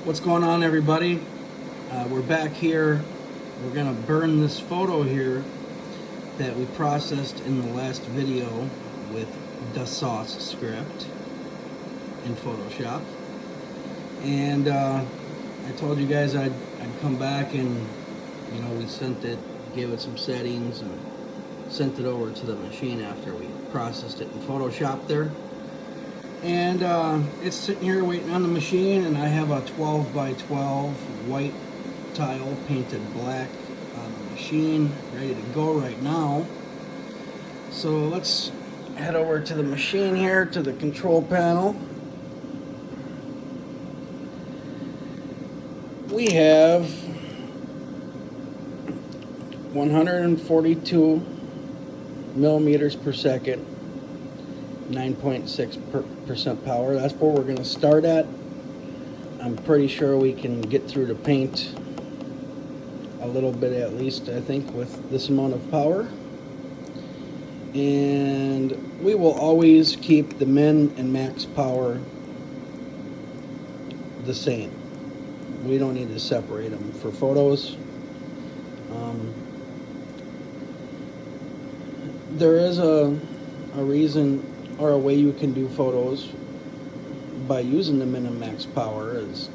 What's going on, everybody? We're back here. We're gonna burn this photo here that we processed in the last video with the sauce script in Photoshop. And I told you guys I'd come back and we sent it, gave it some settings, and sent it over to the machine after we processed it in Photoshop there. And it's sitting here waiting on the machine, and I have a 12 by 12 white tile painted black on the machine, ready to go right now. So let's head over to the machine here, to the control panel. We have 142 millimeters per second, 9.6% power. That's where we're going to start at. I'm pretty sure we can get through the paint a little bit at least, I think, with this amount of power. And we will always keep the min and max power the same. We don't need to separate them for photos. There is a reason or a way you can do photos by using the min and max power, is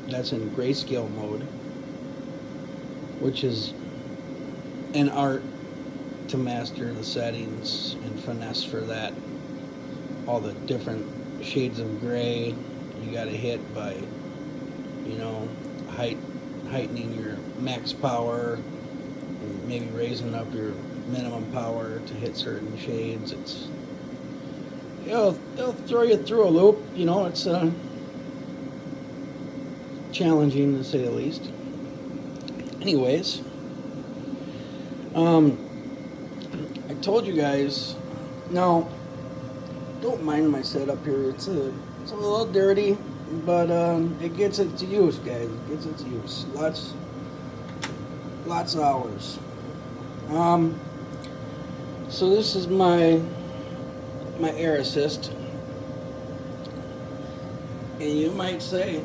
that's in grayscale mode, which is an art to master the settings and finesse for that. All the different shades of gray you got to hit by heightening your max power and maybe raising up your minimum power to hit certain shades. It'll throw you through a loop. It's challenging to say the least. Anyways, I told you guys. Now, don't mind my setup here. It's a little dirty, but it gets its use, guys. It gets its use. Lots of hours. So this is my air assist, and you might say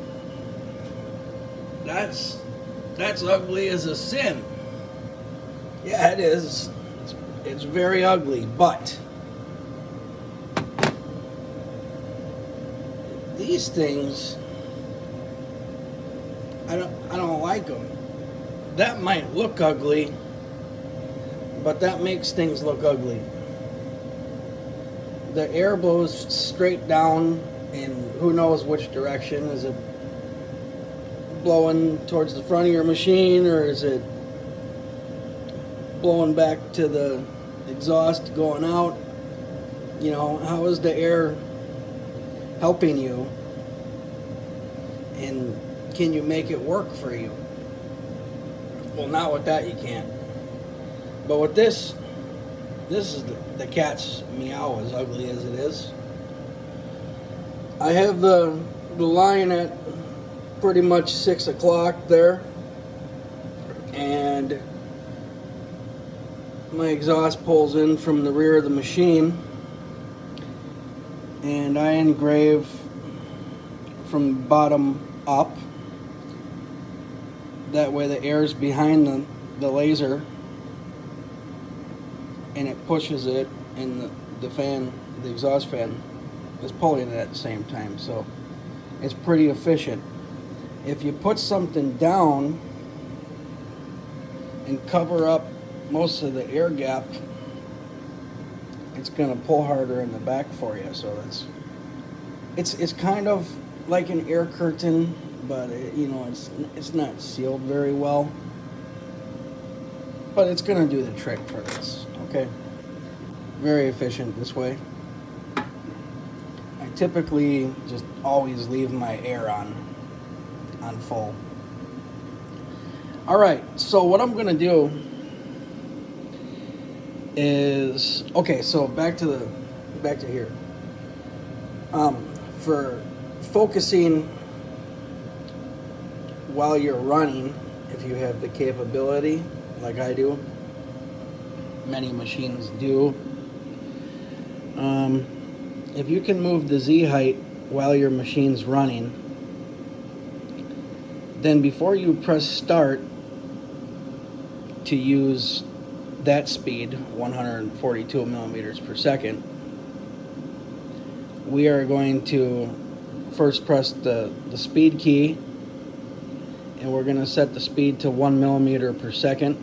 that's ugly as a sin. Yeah, it is. It's very ugly, but these things, I don't like them. That might look ugly, but that makes things look ugly. The air blows straight down, and who knows which direction. Is it blowing towards the front of your machine, or is it blowing back to the exhaust going out? How is the air helping you, and can you make it work for you? Well, not with that, you can't. But with this is the cat's meow, as ugly as it is. I have the line at pretty much 6 o'clock there, and my exhaust pulls in from the rear of the machine, and I engrave from bottom up. That way the air's behind the laser, and it pushes it, and the exhaust fan is pulling it at the same time. So it's pretty efficient. If you put something down and cover up most of the air gap, it's going to pull harder in the back for you. So it's kind of like an air curtain, but it's not sealed very well. But it's going to do the trick for this. Okay, very efficient this way. I typically just always leave my air on full. All right, so what I'm gonna do is, okay, so back to here. For focusing while you're running, if you have the capability, like I do, many machines do. If you can move the Z height while your machine's running, then before you press start to use that speed, 142 millimeters per second, we are going to first press the speed key, and we're going to set the speed to 1 millimeter per second.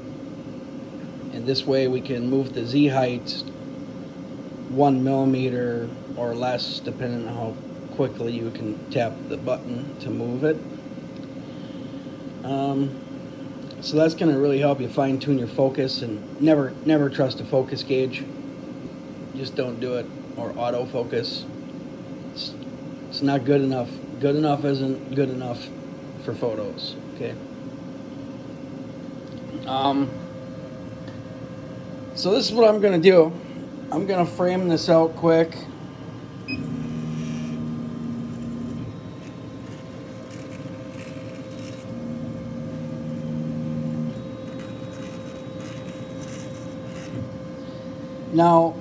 And this way we can move the Z height 1 millimeter or less, depending on how quickly you can tap the button to move it. So that's going to really help you fine tune your focus, and never trust a focus gauge. Just don't do it, or autofocus. It's not good enough. Good enough isn't good enough for photos. Okay. So this is what I'm going to do. I'm going to frame this out quick. Now,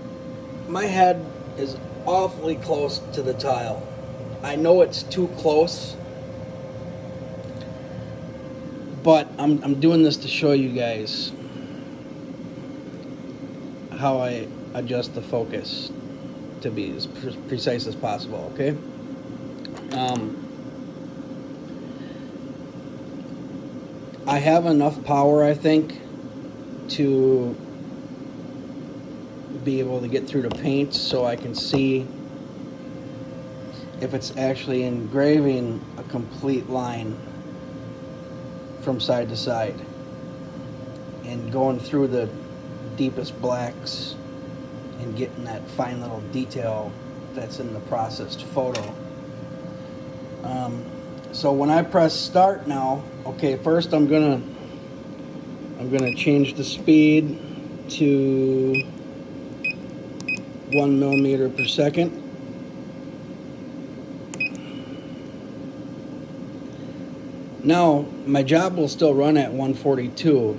my head is awfully close to the tile. I know it's too close, but I'm doing this to show you guys how I adjust the focus to be as precise as possible, okay? I have enough power, I think, to be able to get through the paint so I can see if it's actually engraving a complete line from side to side and going through the deepest blacks and getting that fine little detail that's in the processed photo. So when I press start now, okay, first I'm gonna change the speed to 1 millimeter per second. Now my job will still run at 142,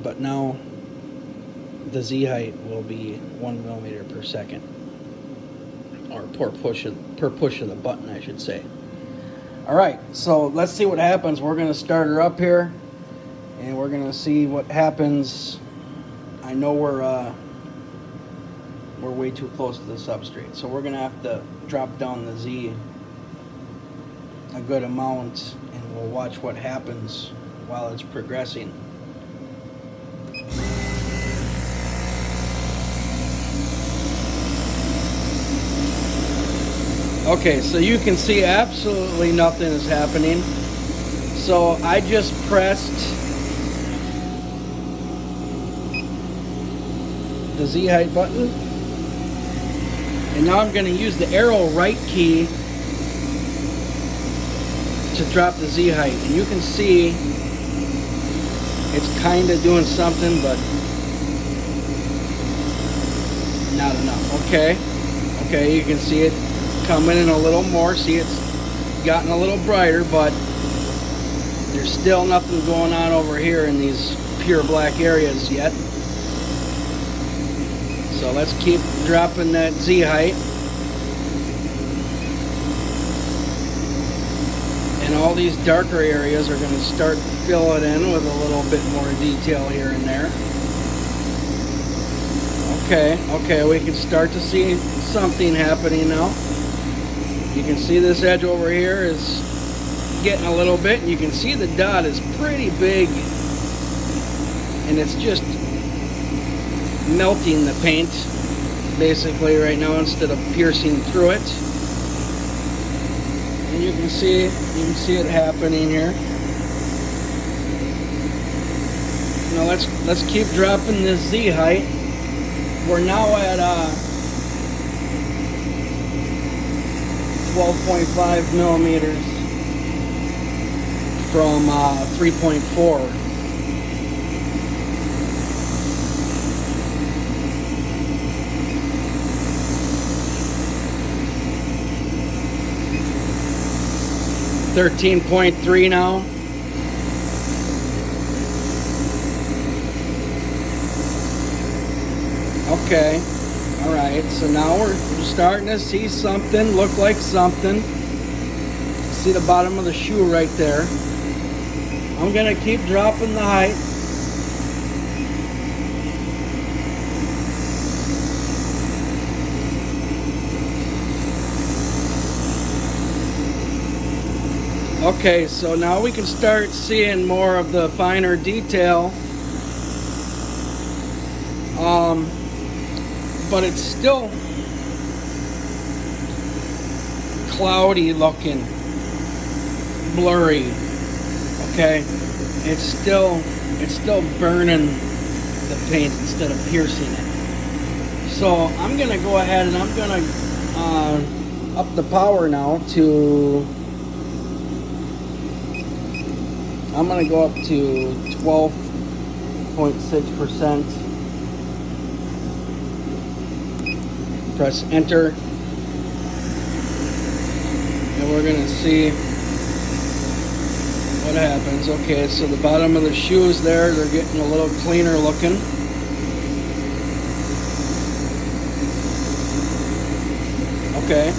but now the Z height will be 1 millimeter per second, or per push of the button, I should say. All right, so let's see what happens. We're going to start her up here, and we're going to see what happens. I know we're way too close to the substrate, so we're going to have to drop down the Z a good amount, and we'll watch what happens while it's progressing. Okay, so you can see absolutely nothing is happening. So I just pressed the Z height button, and now I'm going to use the arrow right key to drop the Z height. And you can see it's kind of doing something, but not enough. Okay, you can see it coming in a little more. See, it's gotten a little brighter, but there's still nothing going on over here in these pure black areas yet. So let's keep dropping that Z height. And all these darker areas are going to start to fill it in with a little bit more detail here and there. Okay, we can start to see something happening now. You can see this edge over here is getting a little bit, and you can see the dot is pretty big, and it's just melting the paint basically right now instead of piercing through it. And you can see it happening here. Now let's keep dropping this Z height. We're now at 12.5 millimeters from 3.4. $13.3 now. Okay, all right, so now we're starting to see something look like something. See the bottom of the shoe right there. I'm gonna keep dropping the height. Okay, so now we can start seeing more of the finer detail. But it's still cloudy looking, blurry. Okay, it's still burning the paint instead of piercing it. So I'm gonna go ahead and I'm gonna up the power now to. I'm gonna go up to 12.6%. Press enter, and we're gonna see what happens. Okay, so the bottom of the shoes there, they're getting a little cleaner looking. Okay,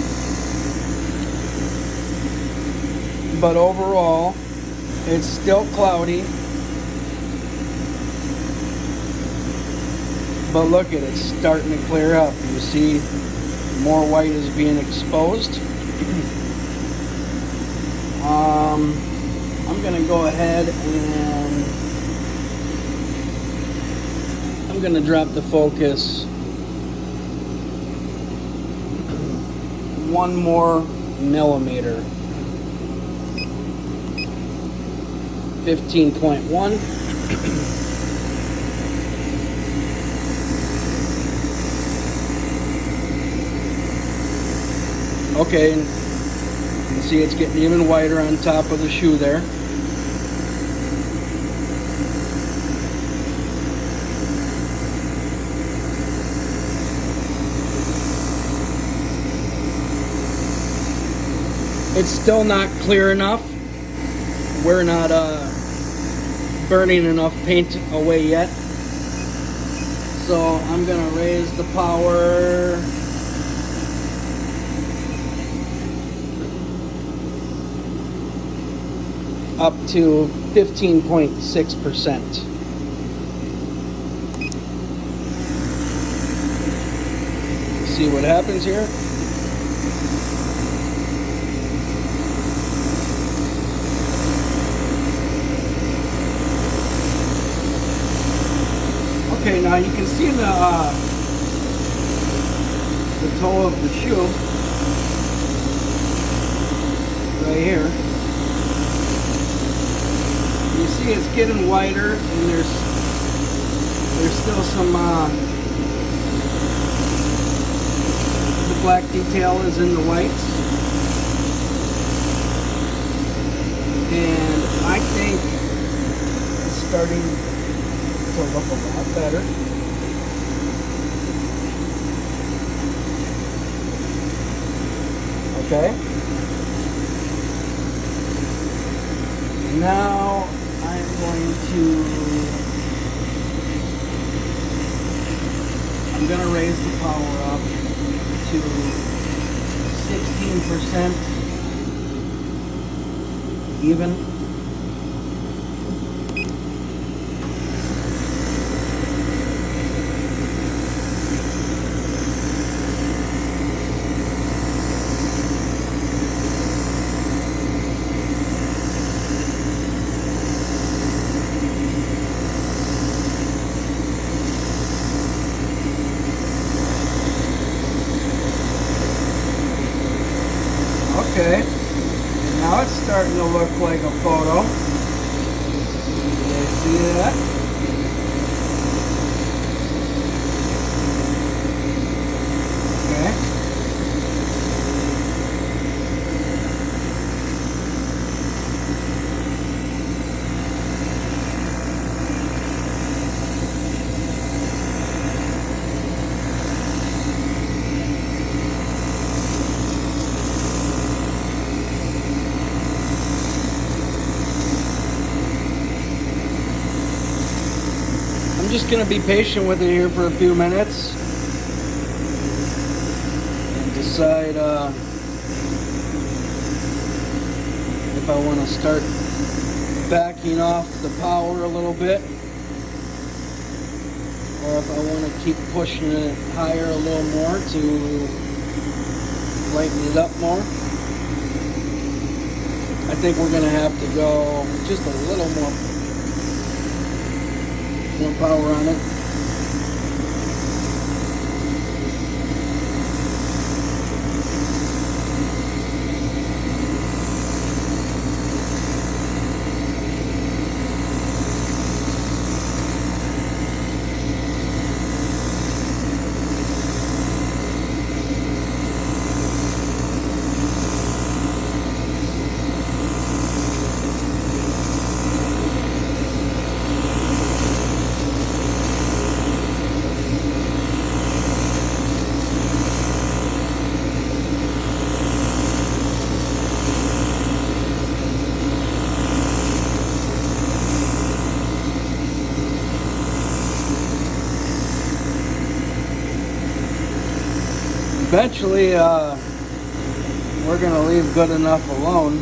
but overall it's still cloudy. But look at it, it's starting to clear up. You see more white is being exposed. I'm gonna go ahead and I'm gonna drop the focus 1 more millimeter. 15.1. Okay, and you can see it's getting even whiter on top of the shoe there. It's still not clear enough. We're not burning enough paint away yet. So I'm gonna raise the power up to 15.6%. See what happens here? Okay, now you can see the toe of the shoe right here. You see it's getting whiter, and there's still some the black detail is in the whites, and I think it's starting to look a lot better. Okay. Now I'm going to raise the power up to 16% even. Okay, now it's starting to look like a photo. You guys see that? Okay. I'm just going to be patient with it here for a few minutes and decide if I want to start backing off the power a little bit, or if I want to keep pushing it higher a little more to lighten it up more. I think we're going to have to go just a little more power on it. Eventually, we're going to leave good enough alone.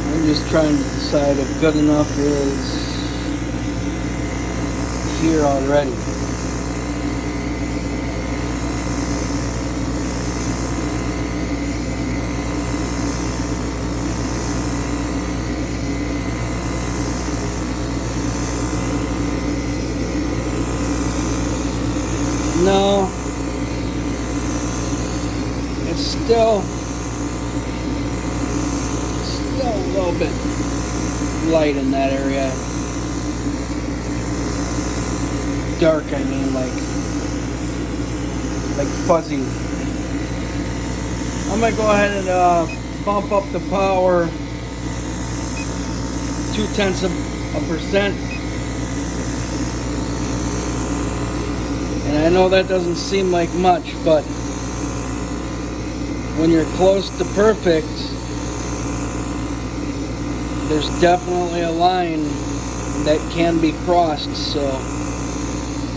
I'm just trying to decide if good enough is here already. No, it's still a little bit light in that area. Dark, I mean, like fuzzy. I'm gonna go ahead and bump up the power 0.2%. And I know that doesn't seem like much, but when you're close to perfect, there's definitely a line that can be crossed. So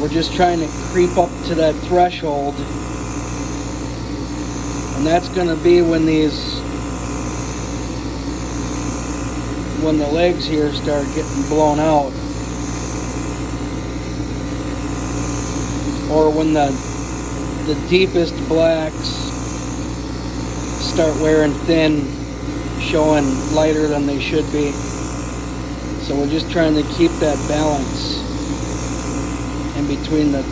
we're just trying to creep up to that threshold. And that's going to be when the legs here start getting blown out. Or when the deepest blacks start wearing thin, showing lighter than they should be. So we're just trying to keep that balance in between the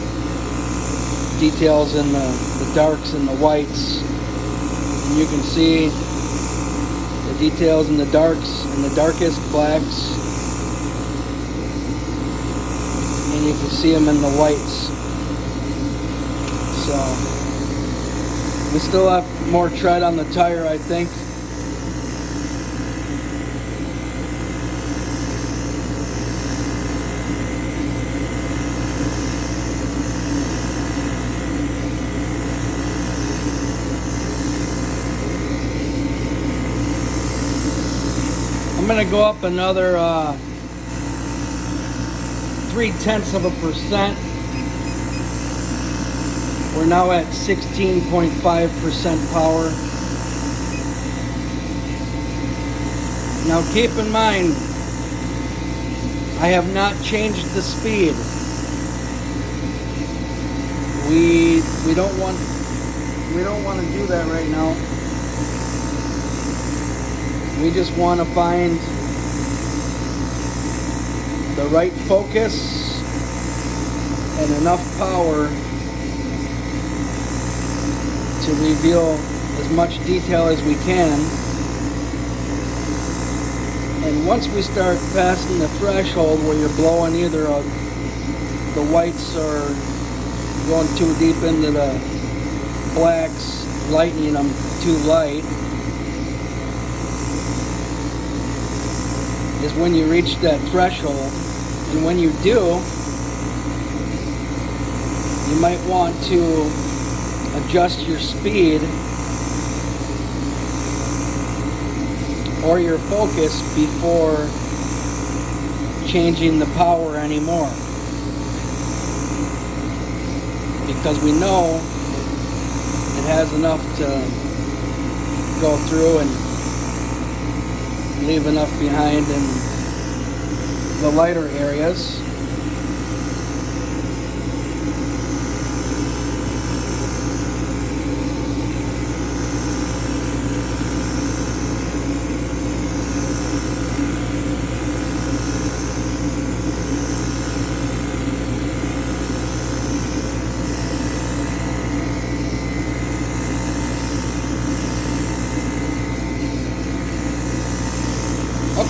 details and the darks and the whites. And you can see the details in the darks and the darkest blacks, and you can see them in the whites. So we still have more tread on the tire, I think. I'm gonna go up another 0.3%. We're now at 16.5% power. Now keep in mind, I have not changed the speed. We don't want to do that right now. We just want to find the right focus and enough power to reveal as much detail as we can. And once we start passing the threshold where you're blowing either the whites or going too deep into the blacks, lightening them too light, is when you reach that threshold. And when you do, you might want to adjust your speed or your focus before changing the power anymore, because we know it has enough to go through and leave enough behind in the lighter areas.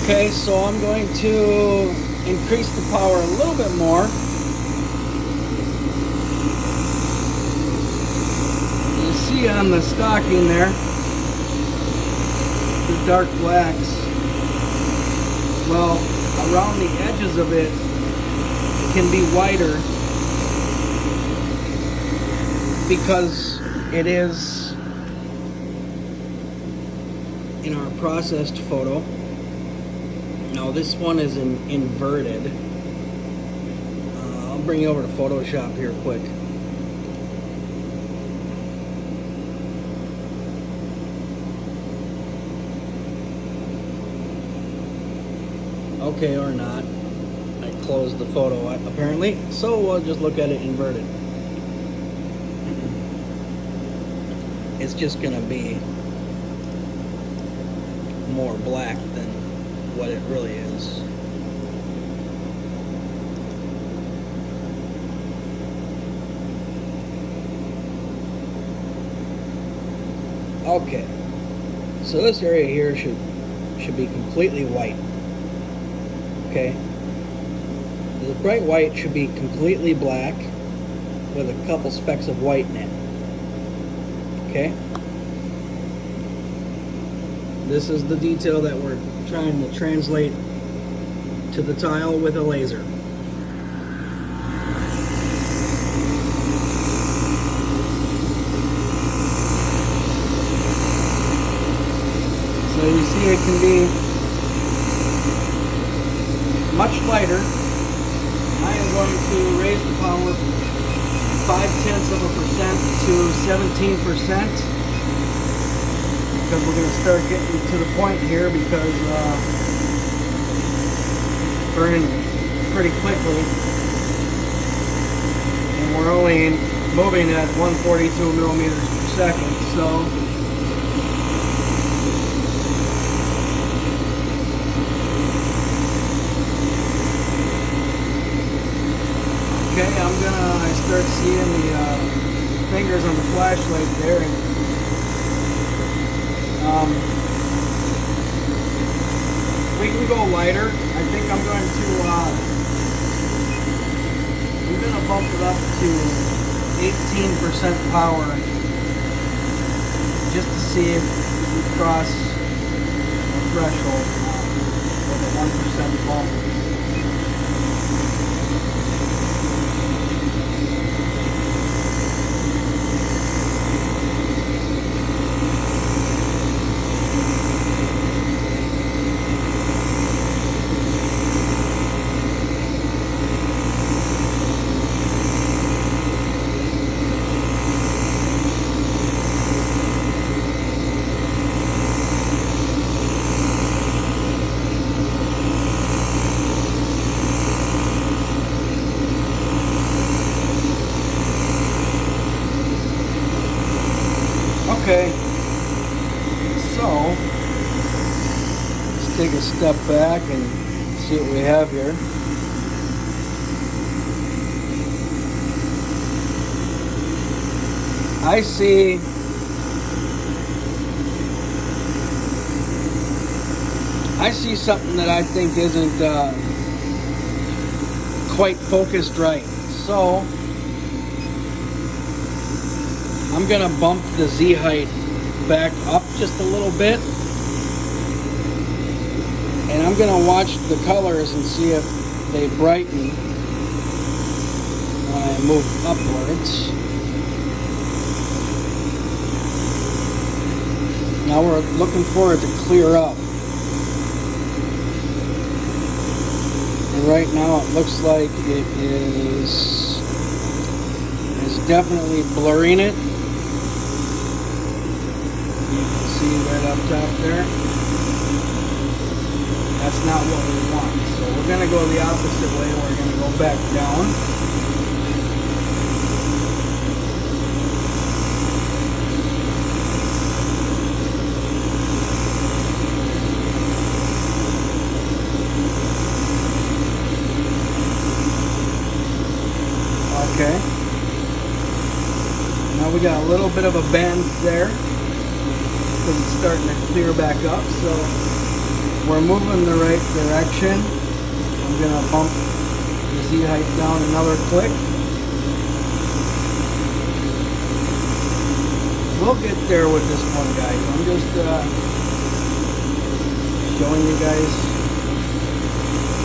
Okay, so I'm going to increase the power a little bit more. You see on the stocking there, the dark blacks. Well, around the edges of it, it can be whiter because it is in our processed photo. Now this one is inverted. I'll bring you over to Photoshop here quick. Okay, or not. I closed the photo apparently, so we'll just look at it inverted. It's just gonna be more black than what it really is. Okay, so this area here should be completely white. Okay, the bright white should be completely black with a couple specks of white in it. Okay, this is the detail that we're trying to translate to the tile with a laser. So you see it can be much lighter. I am going to raise the power 0.5% to 17%. Because we're going to start getting to the point here, because burning pretty quickly, and we're only moving at 142 millimeters per second. So okay, I start seeing the fingers on the flashlight there. And we can go lighter. I think I'm going to bump it up to 18% power just to see if we cross the threshold with a 1% bump. Okay, so let's take a step back and see what we have here. I see something that I think isn't quite focused right. So I'm gonna bump the Z height back up just a little bit, and I'm gonna watch the colors and see if they brighten when I move upwards. Now we're looking for it to clear up. And right now it looks like it is definitely blurring it. You can see right up top there. That's not what we want. So we're going to go the opposite way. We're going to go back down. Okay. Now we got a little bit of a bend there because it's starting to clear back up. So we're moving the right direction. I'm going to bump the Z height down another click. We'll get there with this one, guys. I'm just showing you guys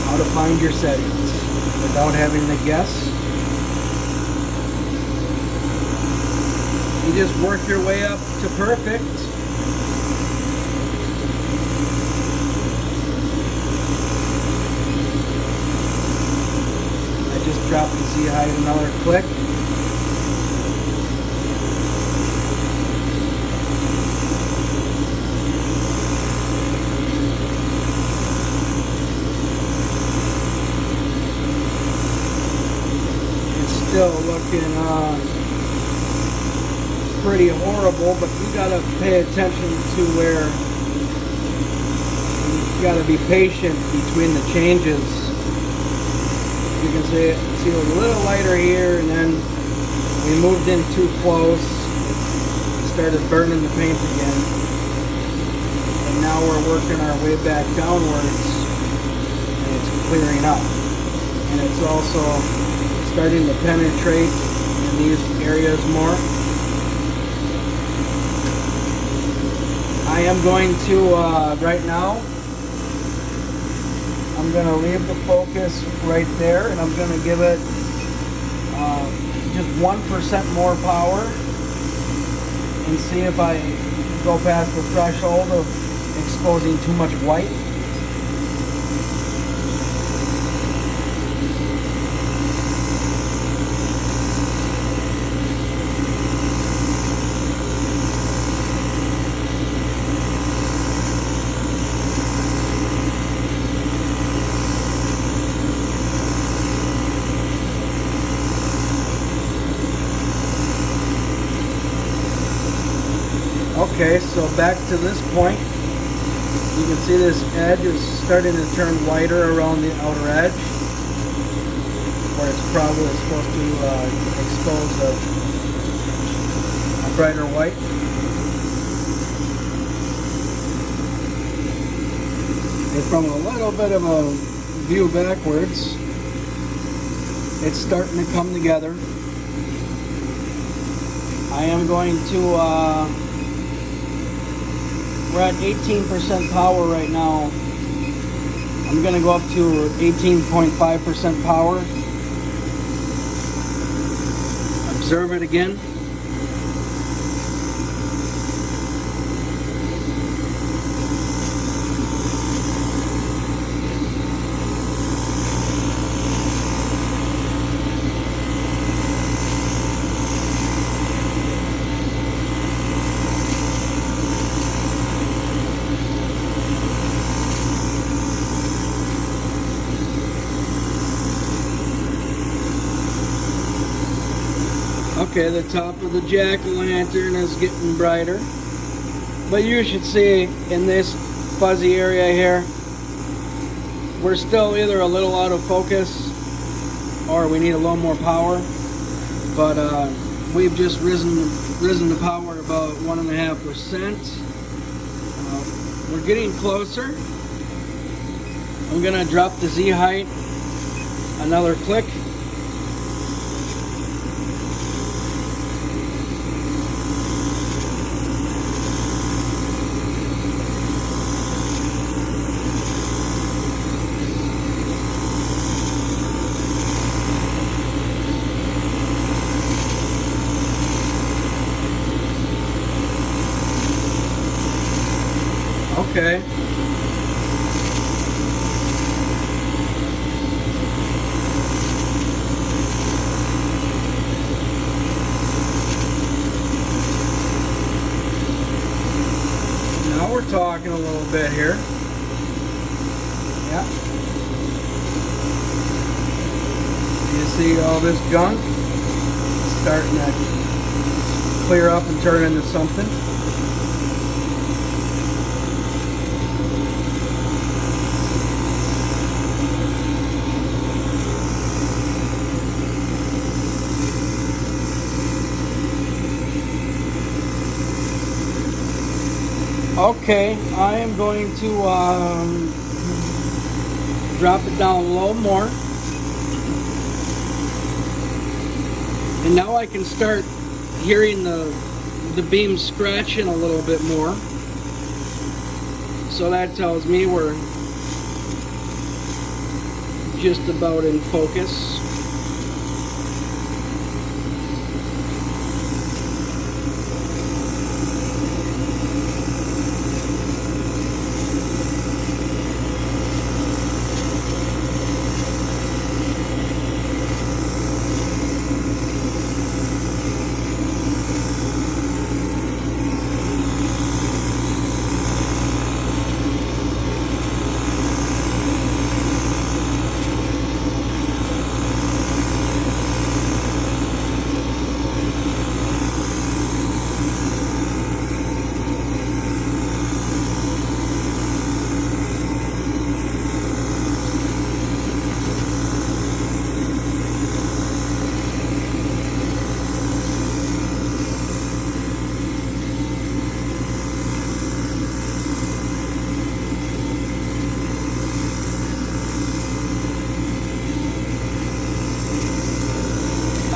how to find your settings without having to guess. You just work your way up to perfect. I just dropped the Z height another click. It's still looking pretty horrible, but you gotta pay attention to where you gotta be patient between the changes. You can see it a little lighter here, and then we moved in too close. It started burning the paint again, and now we're working our way back downwards, and it's clearing up, and it's also starting to penetrate in these areas more. I am going to, right now, I'm going to leave the focus right there, and I'm going to give it just 1% more power and see if I go past the threshold of exposing too much white. Okay, so back to this point, you can see this edge is starting to turn whiter around the outer edge, where it's probably supposed to expose a brighter white. And from a little bit of a view backwards, it's starting to come together. I am going to we're at 18% power right now. I'm going to go up to 18.5% power. Observe it again. Okay, the top of the jack-o'-lantern is getting brighter. But you should see in this fuzzy area here, we're still either a little out of focus or we need a little more power. But we've just risen the power about 1.5%. We're getting closer. I'm gonna drop the Z height another click. Okay. we're talking a little bit here. Yeah. You see all this gunk starting to clear up and turn into something. Okay, I am going to drop it down a little more. And now I can start hearing the beam scratching a little bit more. So that tells me we're just about in focus.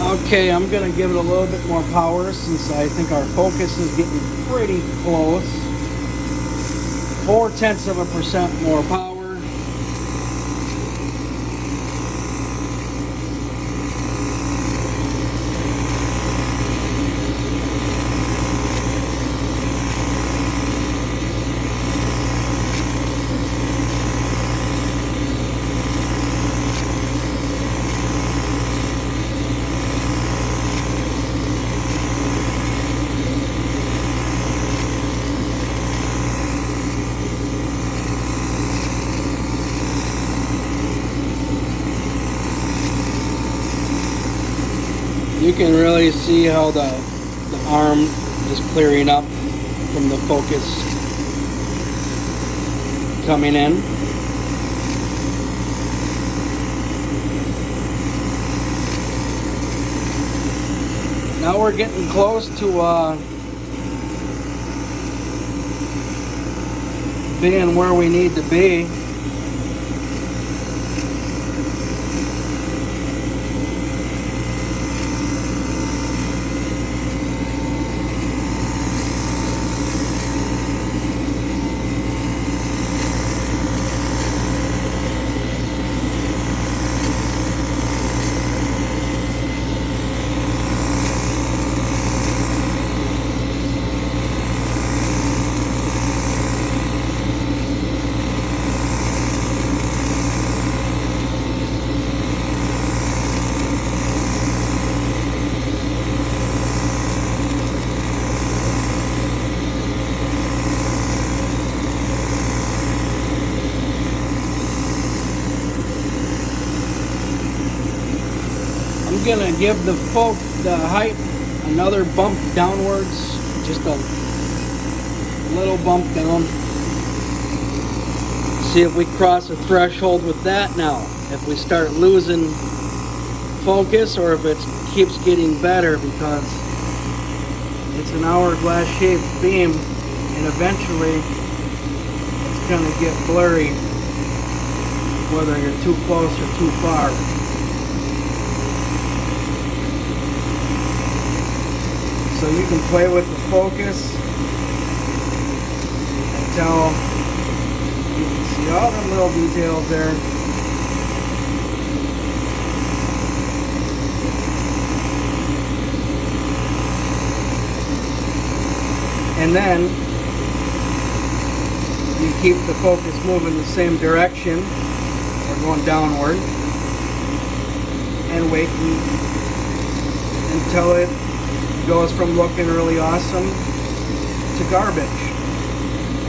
Okay, I'm going to give it a little bit more power since I think our focus is getting pretty close. 0.4% more power. You can really see how the arm is clearing up from the focus coming in. Now we're getting close to being where we need to be. I'm gonna give the height another bump downwards, just a little bump down. See if we cross a threshold with that now. If we start losing focus or if it keeps getting better, because it's an hourglass shaped beam and eventually it's gonna get blurry whether you're too close or too far. So you can play with the focus until you can see all the little details there. And then you keep the focus moving the same direction or going downward and wait until it goes from looking really awesome to garbage.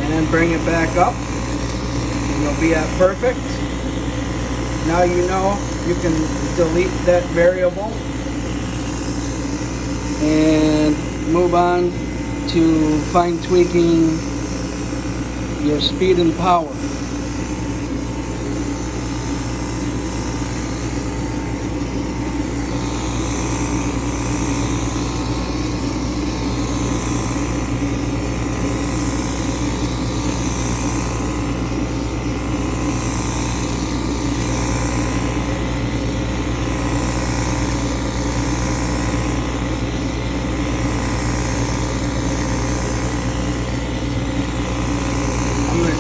And and then bring it back up, and you'll be at perfect. Now you know you can delete that variable and move on to fine tweaking your speed and power.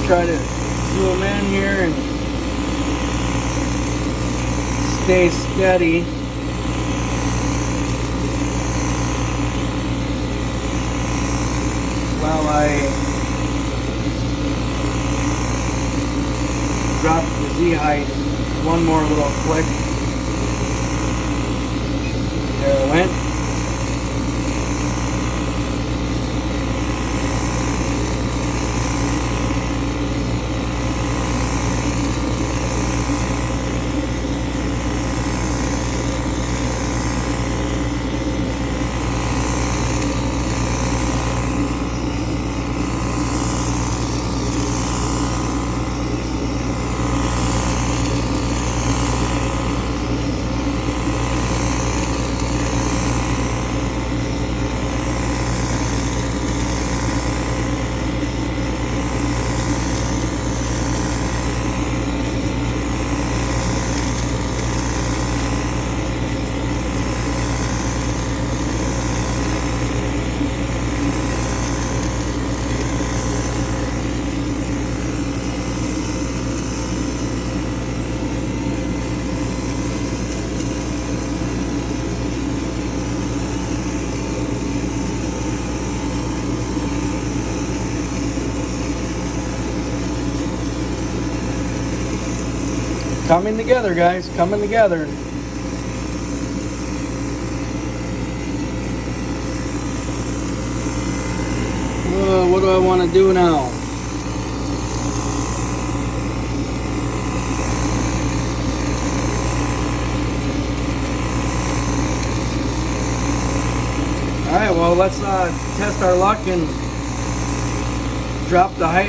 Try to zoom in here and stay steady. While I drop the Z height one more little click. There it went. Coming together, guys, coming together. What do I want to do now? All right, well, let's test our luck and drop the height